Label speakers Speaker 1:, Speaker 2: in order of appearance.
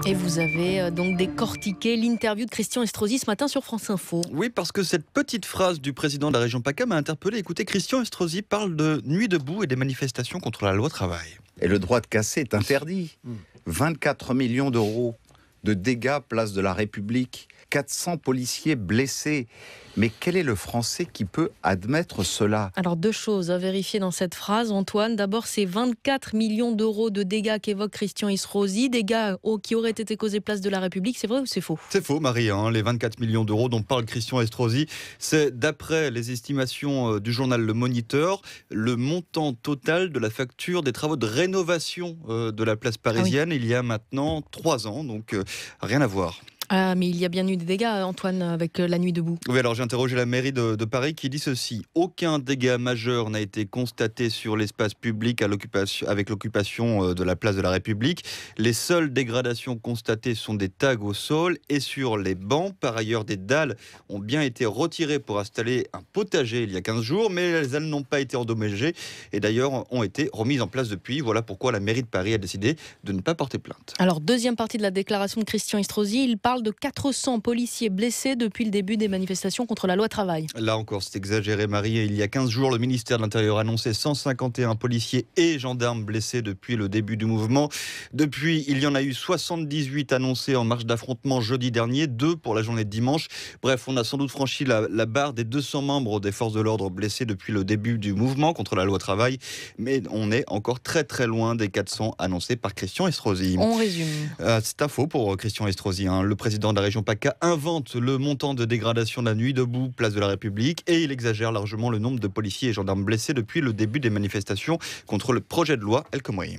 Speaker 1: Et vous avez donc décortiqué l'interview de Christian Estrosi ce matin sur France Info.
Speaker 2: Oui, parce que cette petite phrase du président de la région PACA m'a interpellé. Écoutez, Christian Estrosi parle de nuit debout et des manifestations contre la loi travail.
Speaker 3: Et le droit de casser est interdit. 24 millions d'euros de dégâts place de la République, 400 policiers blessés. Mais quel est le Français qui peut admettre cela ?
Speaker 1: Alors deux choses à vérifier dans cette phrase, Antoine. D'abord, ces 24 millions d'euros de dégâts qu'évoque Christian Estrosi, dégâts qui auraient été causés place de la République, c'est vrai ou c'est faux ?
Speaker 2: C'est faux, Marie, les 24 millions d'euros dont parle Christian Estrosi, c'est d'après les estimations du journal Le Moniteur, le montant total de la facture des travaux de rénovation de la place parisienne il y a maintenant 3 ans, donc rien à voir.
Speaker 1: Ah, mais il y a bien eu des dégâts, Antoine, avec la nuit debout.
Speaker 2: Oui, alors j'ai interrogé la mairie de Paris qui dit ceci. Aucun dégât majeur n'a été constaté sur l'espace public avec l'occupation de la place de la République. Les seules dégradations constatées sont des tags au sol et sur les bancs. Par ailleurs, des dalles ont bien été retirées pour installer un potager il y a 15 jours, mais elles n'ont pas été endommagées et d'ailleurs ont été remises en place depuis. Voilà pourquoi la mairie de Paris a décidé de ne pas porter plainte.
Speaker 1: Alors, deuxième partie de la déclaration de Christian Estrosi, il parle de 400 policiers blessés depuis le début des manifestations contre la loi travail.
Speaker 2: Là encore, c'est exagéré, Marie. Il y a 15 jours, le ministère de l'Intérieur annonçait 151 policiers et gendarmes blessés depuis le début du mouvement. Depuis, il y en a eu 78 annoncés en marche d'affrontement jeudi dernier, 2 pour la journée de dimanche. Bref, on a sans doute franchi la barre des 200 membres des forces de l'ordre blessés depuis le début du mouvement contre la loi travail. Mais on est encore très très loin des 400 annoncés par Christian Estrosi.
Speaker 1: On résume.
Speaker 2: C'est un faux pour Christian Estrosi. Le président de la région PACA invente le montant de dégradation de la nuit debout, place de la République, et il exagère largement le nombre de policiers et gendarmes blessés depuis le début des manifestations contre le projet de loi El Khomri.